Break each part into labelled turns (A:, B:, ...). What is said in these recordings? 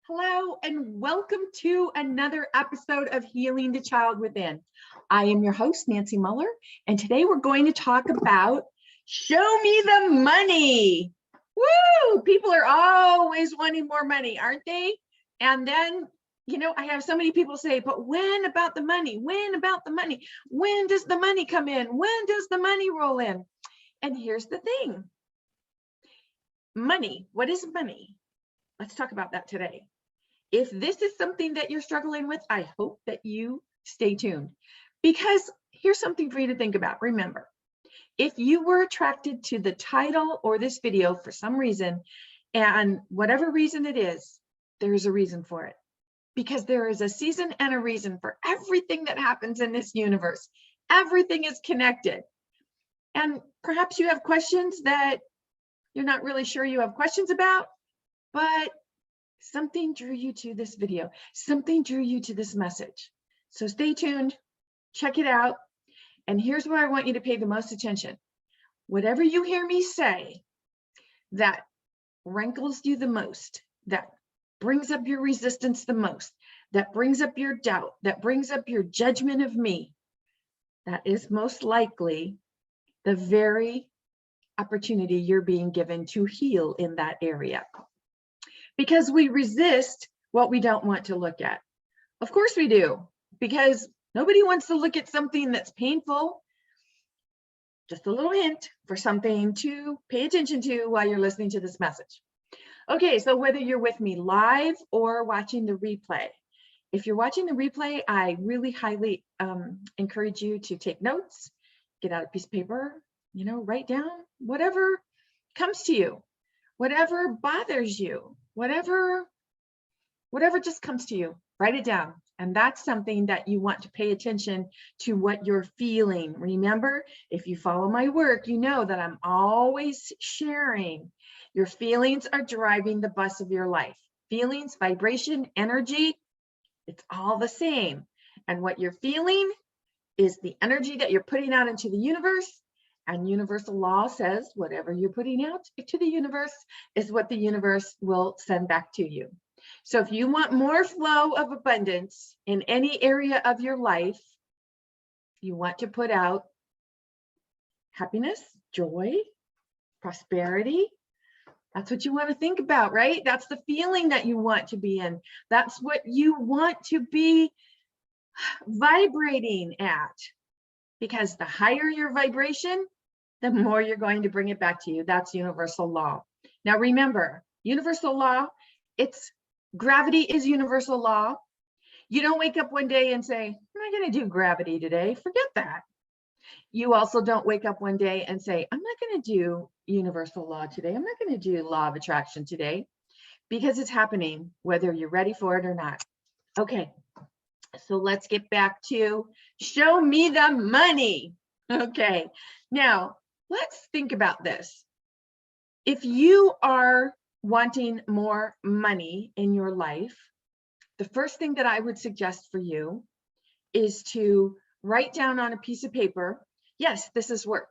A: Hello and welcome to another episode of Healing the Child Within. I am your host, Nancy Muller, and today we're going to talk about show me the money. Woo! People are always wanting more money, aren't they? And then, I have so many people say, but when about the money? When about the money? When does the money come in? When does the money roll in? And here's the thing. Money, what is money? Let's talk about that today. If this is something that you're struggling with, I hope that you stay tuned, because here's something for you to think about. Remember, if you were attracted to the title or this video for some reason, and whatever reason it is, there's a reason for it, because there is a season and a reason for everything that happens in this universe. Everything is connected. And perhaps you have questions that you're not really sure you have questions about, but something drew you to this video. Something drew you to this message. So stay tuned, check it out. And here's where I want you to pay the most attention. Whatever you hear me say that rankles you the most, that brings up your resistance the most, that brings up your doubt, that brings up your judgment of me, that is most likely the very opportunity you're being given to heal in that area. Because we resist what we don't want to look at. Of course we do, because nobody wants to look at something that's painful. Just a little hint for something to pay attention to while you're listening to this message. Okay, so whether you're with me live or watching the replay, if you're watching the replay, I really highly encourage you to take notes, get out a piece of paper, write down whatever comes to you, whatever bothers you, whatever just comes to you, write it down. And that's something that you want to pay attention to what you're feeling. Remember, if you follow my work, you know that I'm always sharing. Your feelings are driving the bus of your life. Feelings, vibration, energy, it's all the same. And what you're feeling is the energy that you're putting out into the universe. And universal law says whatever you're putting out to the universe is what the universe will send back to you. So if you want more flow of abundance in any area of your life, you want to put out happiness, joy, prosperity. That's what you want to think about, right? That's the feeling that you want to be in. That's what you want to be vibrating at. Because the higher your vibration, the more you're going to bring it back to you. That's universal law. Now remember, universal law, gravity is universal law. You don't wake up one day and say, I'm not going to do gravity today. Forget that. You also don't wake up one day and say, I'm not going to do universal law today. I'm not going to do law of attraction today, because it's happening whether you're ready for it or not. Okay. So let's get back to show me the money. Okay, now let's think about this. If you are wanting more money in your life, the first thing that I would suggest for you is to write down on a piece of paper, yes, this is work,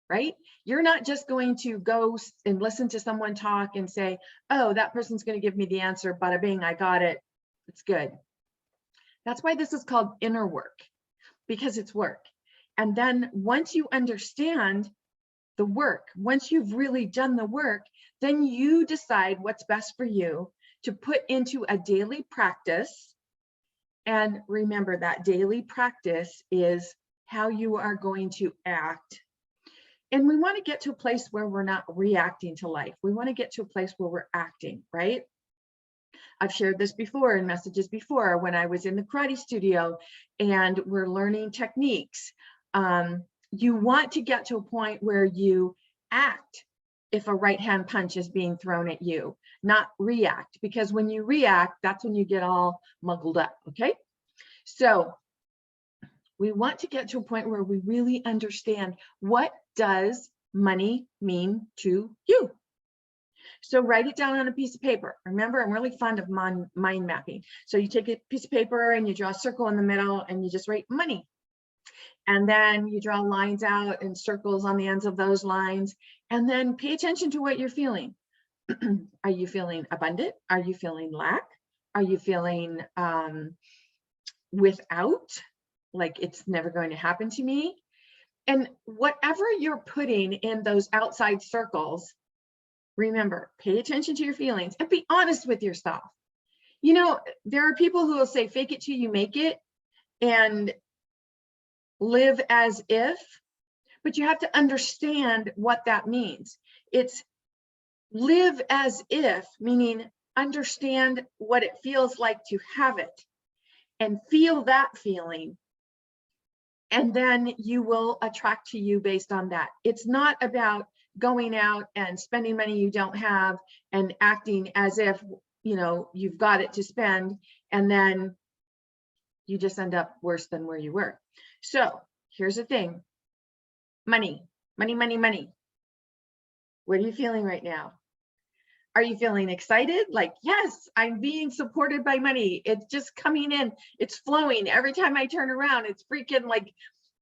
A: right? You're not just going to go and listen to someone talk and say, oh, that person's going to give me the answer, bada bing, I got it, it's good. That's why this is called inner work, because it's work. And then once you understand the work, once you've really done the work, then you decide what's best for you to put into a daily practice. And remember, that daily practice is how you are going to act. And we want to get to a place where we're not reacting to life. We want to get to a place where we're acting, right? I've shared this before in messages before when I was in the karate studio and we're learning techniques. You want to get to a point where you act if a right hand punch is being thrown at you, not react, because when you react, that's when you get all muggled up, okay? So we want to get to a point where we really understand, what does money mean to you? So write it down on a piece of paper. Remember, I'm really fond of mind mapping. So you take a piece of paper and you draw a circle in the middle and you just write money. And then you draw lines out and circles on the ends of those lines. And then pay attention to what you're feeling. Are you feeling abundant? Are you feeling lack? Are you feeling without, like it's never going to happen to me? And whatever you're putting in those outside circles, remember, pay attention to your feelings and be honest with yourself. You know, there are people who will say, fake it till you make it and live as if, but you have to understand what that means. It's live as if, meaning understand what it feels like to have it and feel that feeling. And then you will attract to you based on that. It's not about going out and spending money you don't have and acting as if, you know, you've got it to spend, and then you just end up worse than where you were. So here's the thing. Money, money, money, money. What are you feeling right now? Are you feeling excited? Like, yes, I'm being supported by money. It's just coming in. It's flowing. Every time I turn around, it's freaking like,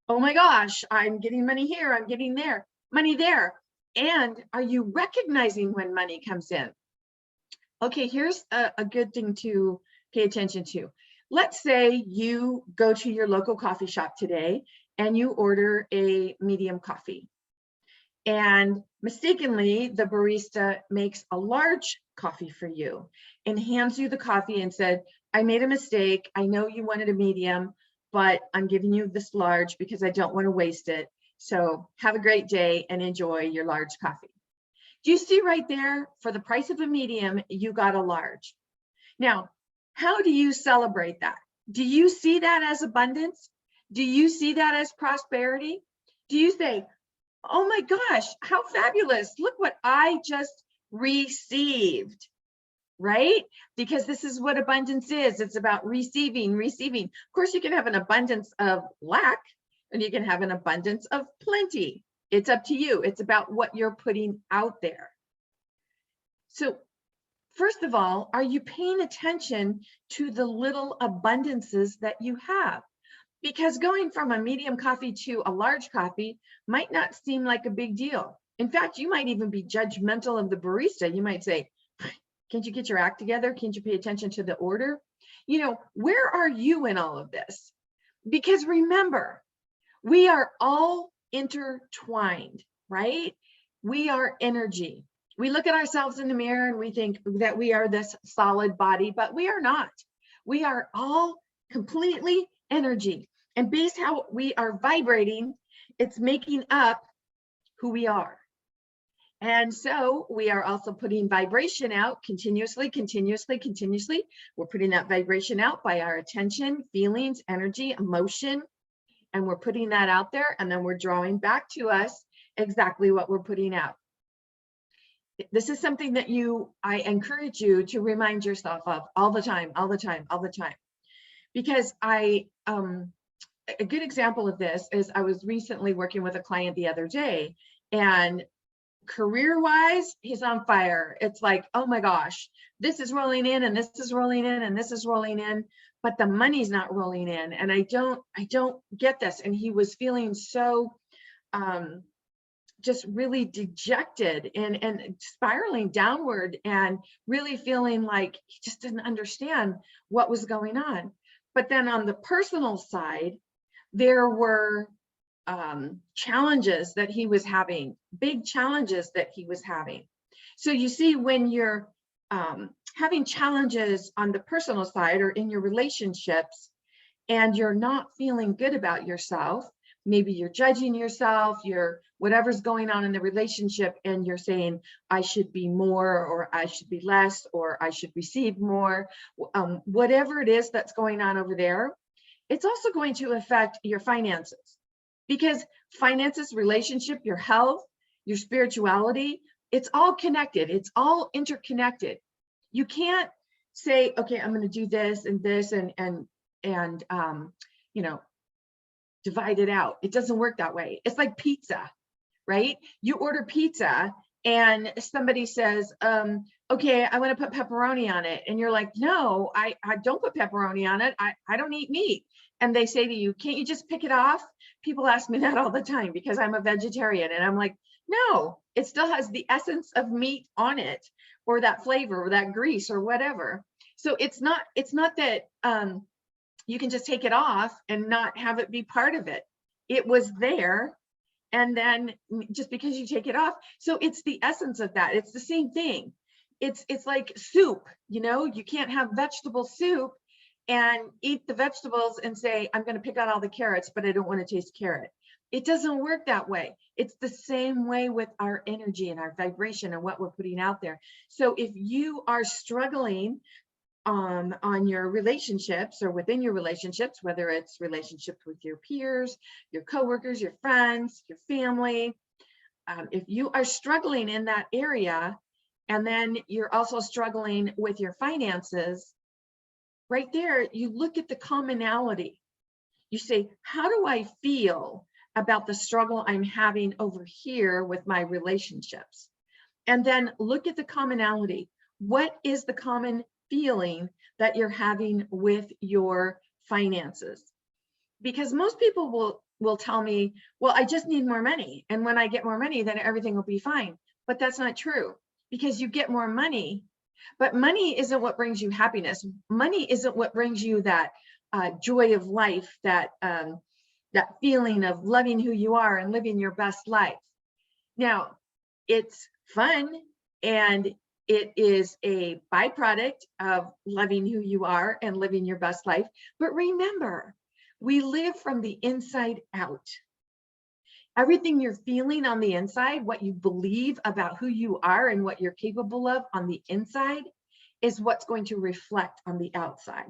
A: oh my gosh, I'm getting money here. I'm getting there, money there. And are you recognizing when money comes in? Okay, here's a good thing to pay attention to. Let's say you go to your local coffee shop today and you order a medium coffee. And mistakenly, the barista makes a large coffee for you and hands you the coffee and said, I made a mistake. I know you wanted a medium, but I'm giving you this large because I don't want to waste it. So have a great day and enjoy your large coffee. Do you see right there, for the price of a medium, you got a large. Now, how do you celebrate that? Do you see that as abundance? Do you see that as prosperity? Do you say, oh my gosh, how fabulous. Look what I just received, right? Because this is what abundance is. It's about receiving, receiving. Of course, you can have an abundance of lack and you can have an abundance of plenty. It's up to you. It's about what you're putting out there. So first of all, are you paying attention to the little abundances that you have? Because going from a medium coffee to a large coffee might not seem like a big deal. In fact, you might even be judgmental of the barista. You might say, can't you get your act together? Can't you pay attention to the order? You know, where are you in all of this? Because remember, we are all intertwined, right? We are energy. We look at ourselves in the mirror and we think that we are this solid body, but we are not. We are all completely energy. And based how we are vibrating, it's making up who we are. And so we are also putting vibration out continuously, continuously, continuously. We're putting that vibration out by our attention, feelings, energy, emotion, and we're putting that out there, and then we're drawing back to us exactly what we're putting out. This is something that I encourage you to remind yourself of all the time, all the time, all the time. Because a good example of this is I was recently working with a client the other day, and career-wise, he's on fire. It's like, oh my gosh, this is rolling in and this is rolling in and this is rolling in, but the money's not rolling in. And I don't get this. And he was feeling so just really dejected and spiraling downward and really feeling like he just didn't understand what was going on. But then on the personal side, there were challenges that he was having, big challenges that he was having. So you see, when you're having challenges on the personal side or in your relationships, and you're not feeling good about yourself, maybe you're judging yourself, you're whatever's going on in the relationship, and you're saying, I should be more, or I should be less, or I should receive more, whatever it is that's going on over there, it's also going to affect your finances. Because finances, relationship, your health, your spirituality, it's all connected. It's all interconnected. You can't say, okay, I'm going to do this and this and you know, divide it out. It doesn't work that way. It's like pizza, right? You order pizza and somebody says, okay, I want to put pepperoni on it. And you're like, no, I don't put pepperoni on it. I don't eat meat. And they say to you, can't you just pick it off? People ask me that all the time because I'm a vegetarian. And I'm like, no, it still has the essence of meat on it, or that flavor, or that grease, or whatever. So it's not that you can just take it off and not have it be part of it. It was there. And then just because you take it off, so it's the essence of that. It's the same thing. It's like soup, you can't have vegetable soup and eat the vegetables and say, I'm going to pick out all the carrots, but I don't want to taste carrot. It doesn't work that way. It's the same way with our energy and our vibration and what we're putting out there. So if you are struggling on your relationships or within your relationships, whether it's relationships with your peers, your coworkers, your friends, your family, if you are struggling in that area, and then you're also struggling with your finances, right there, you look at the commonality. You say, how do I feel about the struggle I'm having over here with my relationships? And then look at the commonality. What is the common feeling that you're having with your finances? Because most people will tell me, well, I just need more money. And when I get more money, then everything will be fine. But that's not true, because you get more money, but money isn't what brings you happiness. Money isn't what brings you that joy of life, that feeling of loving who you are and living your best life. Now, it's fun and it is a byproduct of loving who you are and living your best life. But remember, we live from the inside out. Everything you're feeling on the inside, what you believe about who you are and what you're capable of on the inside, is what's going to reflect on the outside.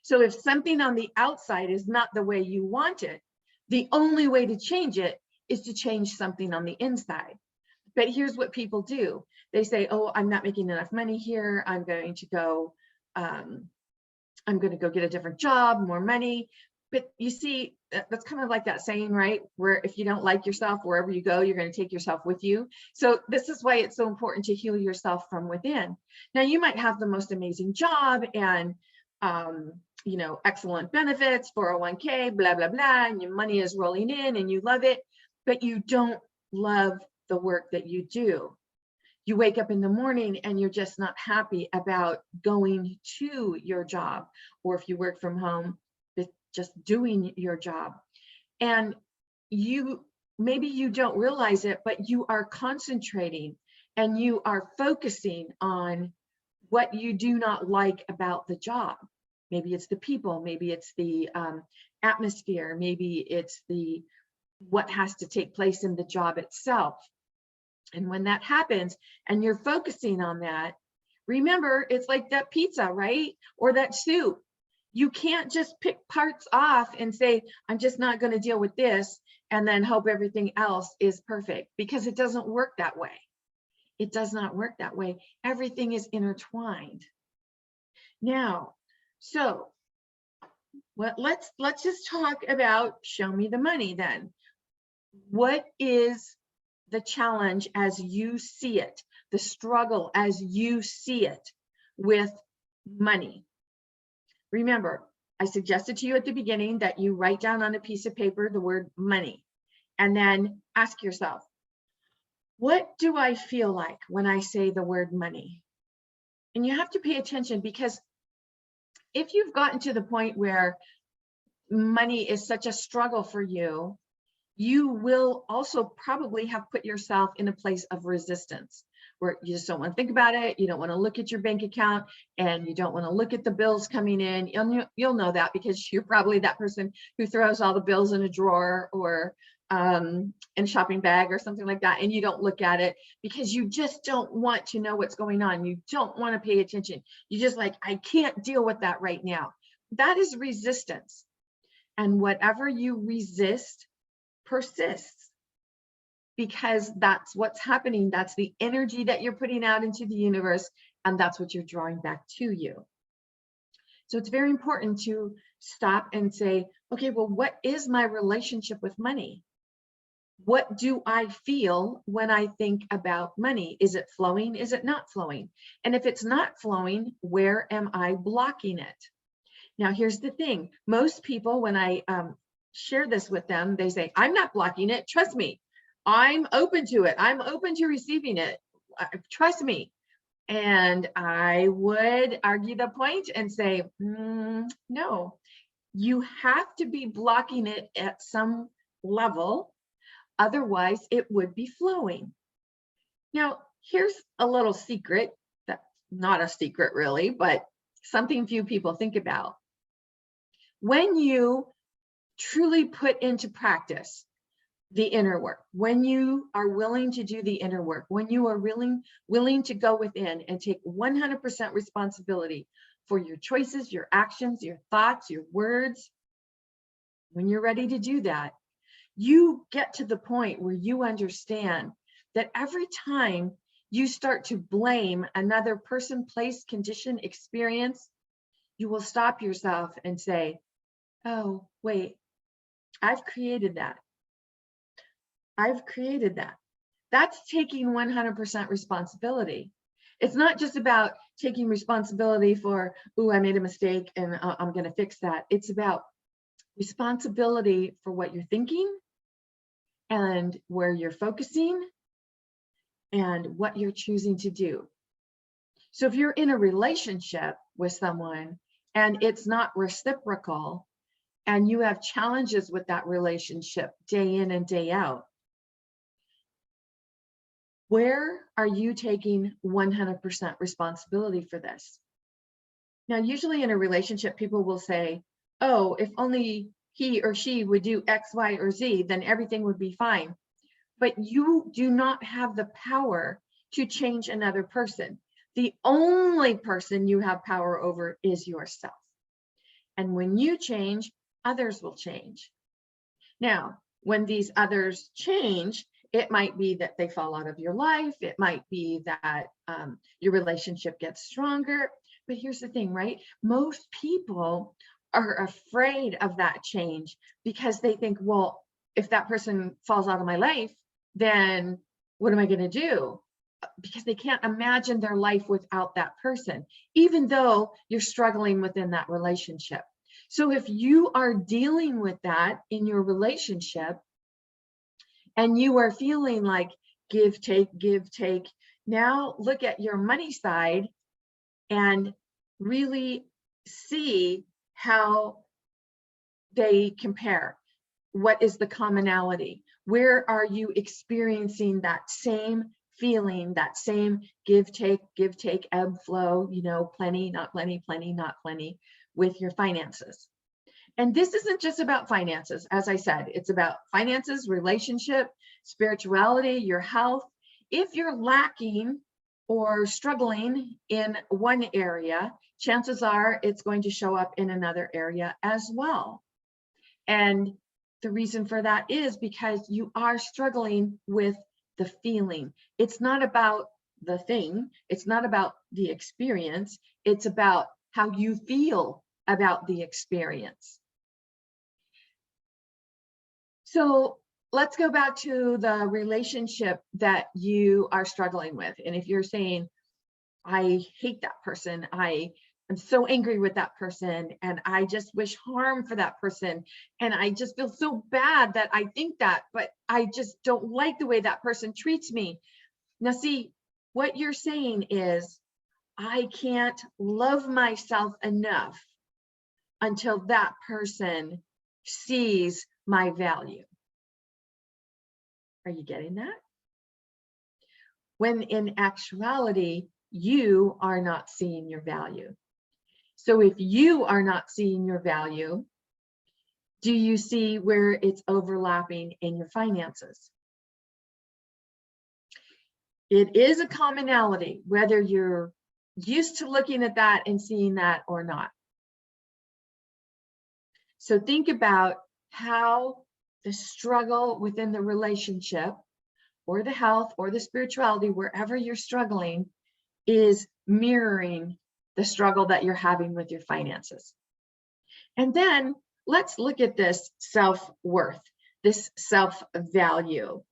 A: So if something on the outside is not the way you want it, the only way to change it is to change something on the inside. But here's what people do. They say, oh, I'm not making enough money here. I'm going to go get a different job, more money. But you see, that's kind of like that saying, right? Where if you don't like yourself, wherever you go, you're going to take yourself with you. So this is why it's so important to heal yourself from within. Now, you might have the most amazing job and, excellent benefits, 401k, blah, blah, blah, and your money is rolling in and you love it, but you don't love the work that you do. You wake up in the morning and you're just not happy about going to your job, or if you work from home, just doing your job. And maybe you don't realize it, but you are concentrating and you are focusing on what you do not like about the job. Maybe it's the people, maybe it's the atmosphere, maybe it's what has to take place in the job itself. And when that happens and you're focusing on that, remember, it's like that pizza, right? Or that soup. You can't just pick parts off and say, I'm just not going to deal with this and then hope everything else is perfect, because it doesn't work that way. It does not work that way. Everything is intertwined. Now, so let's just talk about show me the money then. What is the challenge as you see it, the struggle as you see it with money? Remember, I suggested to you at the beginning that you write down on a piece of paper the word money, and then ask yourself, what do I feel like when I say the word money? And you have to pay attention, because if you've gotten to the point where money is such a struggle for you, you will also probably have put yourself in a place of resistance, where you just don't want to think about it. You don't want to look at your bank account, and you don't want to look at the bills coming in. You'll know that because you're probably that person who throws all the bills in a drawer or in a shopping bag or something like that, and you don't look at it because you just don't want to know what's going on. You don't want to pay attention. You just like, I can't deal with that right now. That is resistance. And whatever you resist persists, because that's what's happening. That's the energy that you're putting out into the universe, and that's what you're drawing back to you. So it's very important to stop and say, okay, well, what is my relationship with money? What do I feel when I think about money? Is it flowing? Is it not flowing? And if it's not flowing, where am I blocking it? Now, here's the thing. Most people, when I share this with them, they say, I'm not blocking it. Trust me. I'm open to it. I'm open to receiving it. Trust me. And I would argue the point and say, no, you have to be blocking it at some level. Otherwise, it would be flowing. Now, here's a little secret. That's not a secret really, but something few people think about. When you truly put into practice the inner work, when you are willing to do the inner work, when you are willing to go within and take 100% responsibility for your choices, your actions, your thoughts, your words, when you're ready to do that, you get to the point where you understand that every time you start to blame another person, place, condition, experience, you will stop yourself and say, oh, wait, I've created that. I've created that. That's taking 100% responsibility. It's not just about taking responsibility for, oh, I made a mistake and I'm going to fix that. It's about responsibility for what you're thinking and where you're focusing and what you're choosing to do. So if you're in a relationship with someone and it's not reciprocal and you have challenges with that relationship day in and day out, where are you taking 100% responsibility for this? Now, usually in a relationship, people will say, oh, if only he or she would do X, Y, or Z, then everything would be fine. But you do not have the power to change another person. The only person you have power over is yourself. And when you change, others will change. Now, when these others change, it might be that they fall out of your life. It might be that your relationship gets stronger. But here's the thing, right? Most people are afraid of that change because they think, well, if that person falls out of my life, then what am I going to do? Because they can't imagine their life without that person, even though you're struggling within that relationship. So if you are dealing with that in your relationship and you are feeling like give, take, now look at your money side and really see how they compare. What is the commonality? Where are you experiencing that same feeling, that same give, take, ebb, flow, plenty, not plenty, plenty, not plenty with your finances? And this isn't just about finances. As I said, it's about finances, relationship, spirituality, your health. If you're lacking or struggling in one area, chances are it's going to show up in another area as well. And the reason for that is because you are struggling with the feeling. It's not about the thing. It's not about the experience. It's about how you feel about the experience. So let's go back to the relationship that you are struggling with. And if you're saying, I hate that person, I'm so angry with that person, and I just wish harm for that person, and I just feel so bad that I think that, but I just don't like the way that person treats me. Now, see, what you're saying is, I can't love myself enough until that person sees my value. Are you getting that? When in actuality, you are not seeing your value. So if you are not seeing your value, do you see where it's overlapping in your finances? It is a commonality, whether you're used to looking at that and seeing that or not. So think about how the struggle within the relationship or the health or the spirituality, wherever you're struggling, is mirroring the struggle that you're having with your finances. And then let's look at this self-worth, this self-value.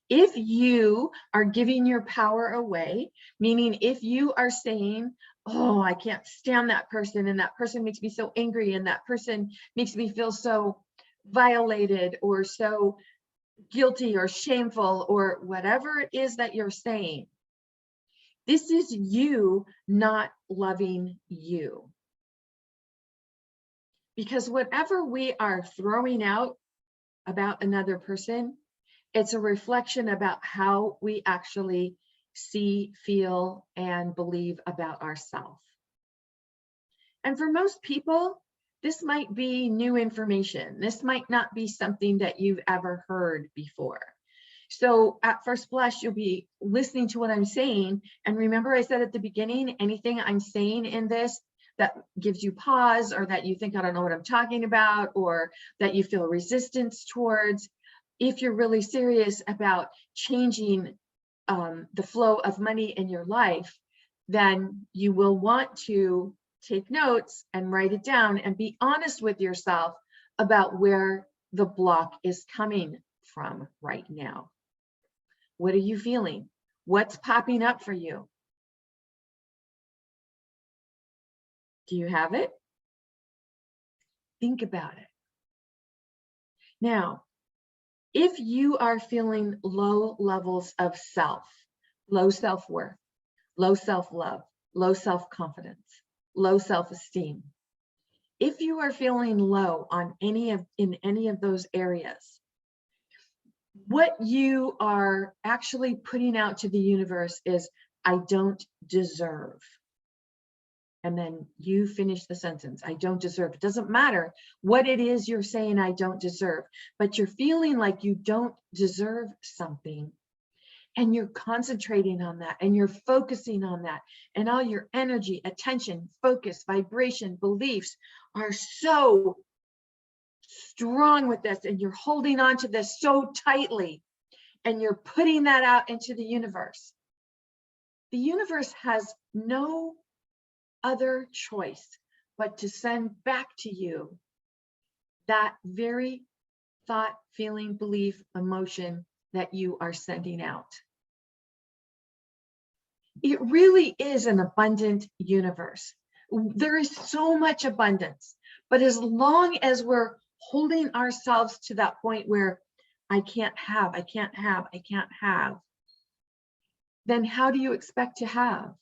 A: If you are giving your power away, meaning if you are saying, oh, I can't stand that person, and that person makes me so angry, and that person makes me feel so violated or so guilty or shameful or whatever it is that you're saying, This is you not loving you. Because whatever we are throwing out about another person, it's a reflection about how we actually see, feel, and believe about ourselves. And for most people, this might be new information. This might not be something that you've ever heard before. So at first blush, you'll be listening to what I'm saying. And remember, I said at the beginning, anything I'm saying in this that gives you pause, or that you think, I don't know what I'm talking about, or that you feel resistance towards, if you're really serious about changing the flow of money in your life, then you will want to take notes and write it down and be honest with yourself about where the block is coming from right now. What are you feeling? What's popping up for you? Do you have it? Think about it. Now, if you are feeling low levels of self, low self-worth, low self-love, low self-confidence, low self-esteem, if you are feeling low on in any of those areas, what you are actually putting out to the universe is, I don't deserve. And then you finish the sentence, I don't deserve. It doesn't matter what it is you're saying I don't deserve, but you're feeling like you don't deserve something. And you're concentrating on that, and you're focusing on that, and all your energy, attention, focus, vibration, beliefs are so strong with this, and you're holding on to this so tightly, and you're putting that out into the universe. The universe has no other choice but to send back to you that very thought, feeling, belief, emotion that you are sending out. It really is an abundant universe. There is so much abundance, but as long as we're holding ourselves to that point where I can't have, I can't have, I can't have, then how do you expect to have?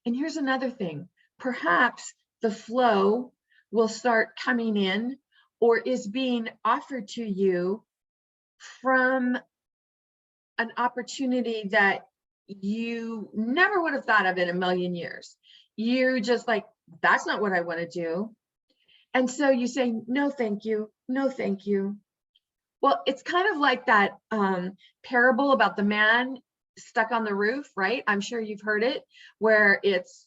A: And here's another thing. Perhaps the flow will start coming in, or is being offered to you from an opportunity that you never would have thought of in a million years. You're just like, that's not what I want to do. And so you say, no, thank you. No, thank you. Well, it's kind of like that parable about the man stuck on the roof, right? I'm sure you've heard it, where it's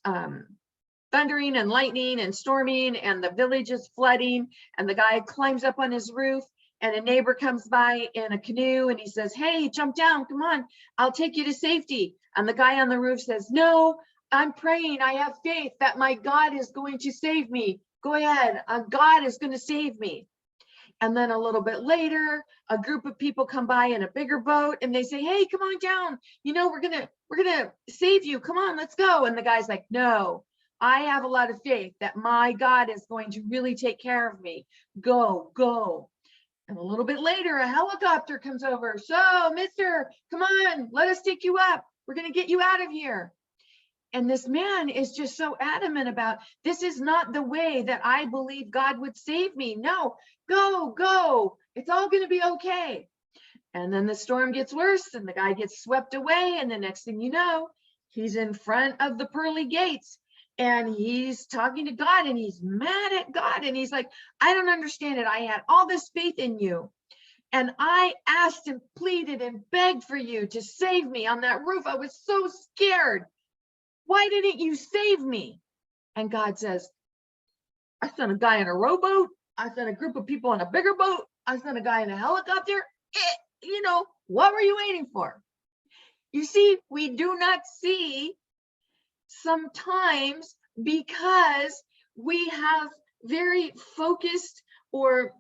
A: thundering and lightning and storming, and the village is flooding, and the guy climbs up on his roof, and a neighbor comes by in a canoe, and he says, hey, jump down, come on, I'll take you to safety. And the guy on the roof says, no, I'm praying, I have faith that my God is going to save me. Go ahead, God is going to save me. And then a little bit later, a group of people come by in a bigger boat, and they say, hey, come on down. You know, we're gonna save you. Come on, let's go. And the guy's like, no, I have a lot of faith that my God is going to really take care of me. Go, go. And a little bit later, a helicopter comes over. So, mister, come on, let us take you up. We're gonna get you out of here. And this man is just so adamant about, this is not the way that I believe God would save me. No, go, go. It's all going to be okay. And then the storm gets worse, and the guy gets swept away. And the next thing you know, he's in front of the pearly gates, and he's talking to God, and he's mad at God. And he's like, I don't understand it. I had all this faith in you, and I asked and pleaded and begged for you to save me on that roof. I was so scared. Why didn't you save me? And God says, I sent a guy in a rowboat. I sent a group of people in a bigger boat. I sent a guy in a helicopter. You know, what were you waiting for? You see, we do not see sometimes because we have very focused or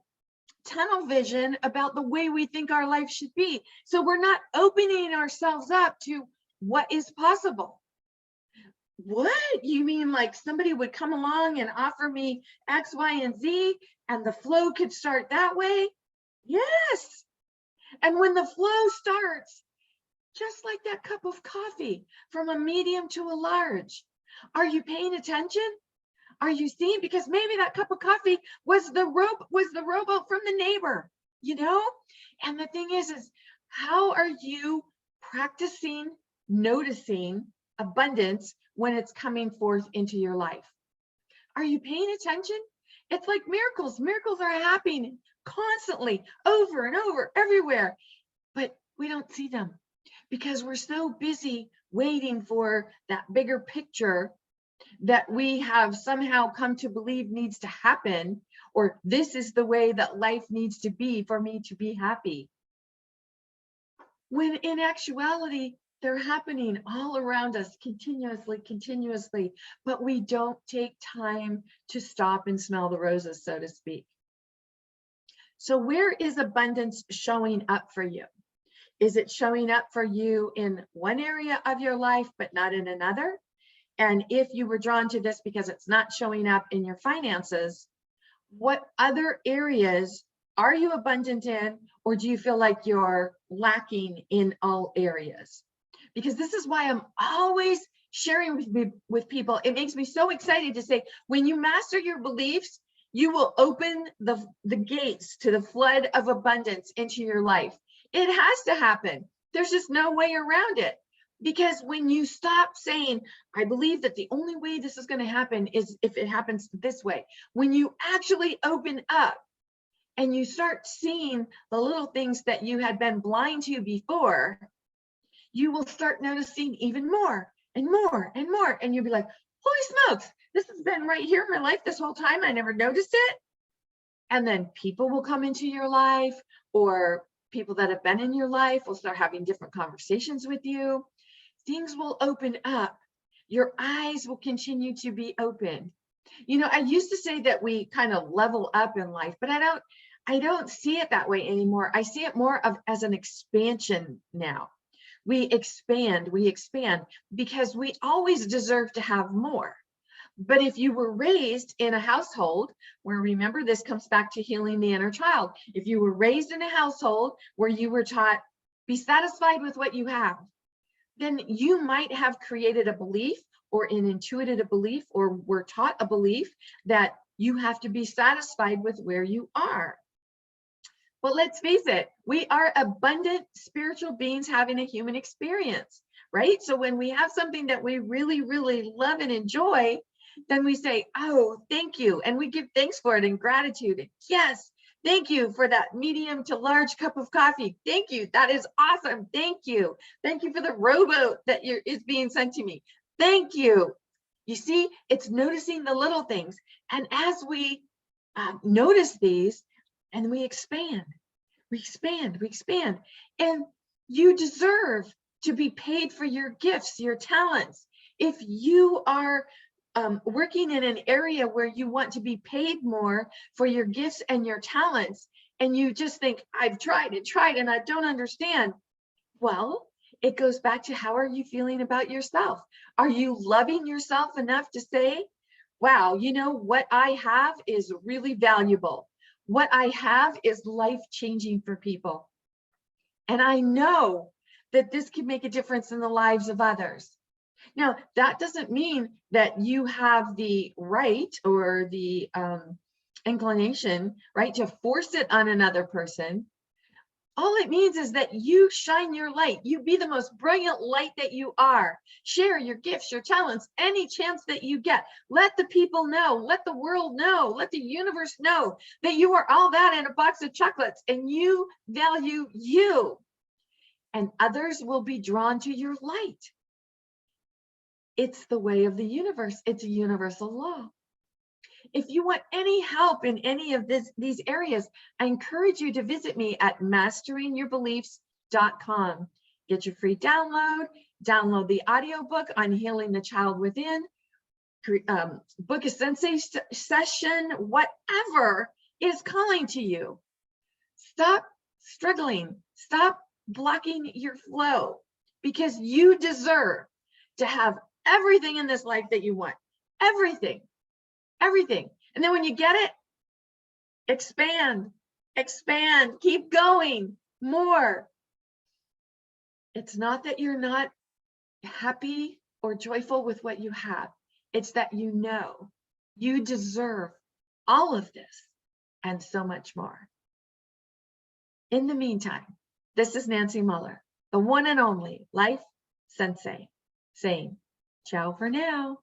A: tunnel vision about the way we think our life should be. So we're not opening ourselves up to what is possible. What? You mean like somebody would come along and offer me X, Y, and Z, and the flow could start that way? Yes. And when the flow starts, Just like that cup of coffee, from a medium to a large. Are you paying attention? Are you seeing? Because maybe that cup of coffee was the rowboat from the neighbor, you know? And the thing is how are you practicing noticing abundance when it's coming forth into your life? Are you paying attention? It's like miracles. Miracles are happening constantly, over and over, everywhere, but we don't see them because we're so busy waiting for that bigger picture that we have somehow come to believe needs to happen, or this is the way that life needs to be for me to be happy. When in actuality, they're happening all around us continuously, but we don't take time to stop and smell the roses, so to speak. So where is abundance showing up for you? Is it showing up for you in one area of your life, but not in another? And if you were drawn to this because it's not showing up in your finances, what other areas are you abundant in, or do you feel like you're lacking in all areas? Because this is why I'm always sharing with people. It makes me so excited to say, when you master your beliefs, you will open the gates to the flood of abundance into your life. It has to happen. There's just no way around it. Because when you stop saying, I believe that the only way this is going to happen is if it happens this way, when you actually open up and you start seeing the little things that you had been blind to before, you will start noticing even more and more and more. And you'll be like, holy smokes, this has been right here in my life this whole time. I never noticed it. And then people will come into your life, or people that have been in your life will start having different conversations with you. Things will open up. Your eyes will continue to be open. You know, I used to say that we kind of level up in life, but I don't see it that way anymore. I see it more of as an expansion now. We expand because we always deserve to have more. But if you were raised in a household where, remember, this comes back to healing the inner child. If you were raised in a household where you were taught, be satisfied with what you have, then you might have created a belief or intuited a belief or were taught a belief that you have to be satisfied with where you are. But let's face it, we are abundant spiritual beings having a human experience, right? So when we have something that we really, really love and enjoy, then we say, oh, thank you. And we give thanks for it and gratitude. And yes, thank you for that medium to large cup of coffee. Thank you. That is awesome. Thank you. Thank you for the rowboat that is being sent to me. Thank you. You see, it's noticing the little things. And as we notice these, and we expand. And you deserve to be paid for your gifts, your talents. If you are working in an area where you want to be paid more for your gifts and your talents, and you just think, I've tried and I don't understand. Well, it goes back to, how are you feeling about yourself? Are you loving yourself enough to say, wow, you know, what I have is really valuable. What I have is life-changing for people. And I know that this can make a difference in the lives of others. Now, that doesn't mean that you have the right or the inclination, right, to force it on another person. All it means is that you shine your light. You be the most brilliant light that you are. Share your gifts, your talents, any chance that you get. Let the people know, let the world know, let the universe know that you are all that in a box of chocolates and you value you. And others will be drawn to your light. It's the way of the universe. It's a universal law. If you want any help in any of these areas, I encourage you to visit me at masteringyourbeliefs.com. Get your free download the audiobook on healing the child within, book a Sensei session, whatever is calling to you. Stop struggling. Stop blocking your flow, because you deserve to have everything in this life that you want. Everything. And then when you get it, expand, keep going, more. It's not that you're not happy or joyful with what you have. It's that you know you deserve all of this and so much more. In the meantime, this is Nancy Muller, the one and only Life Sensei, saying ciao for now.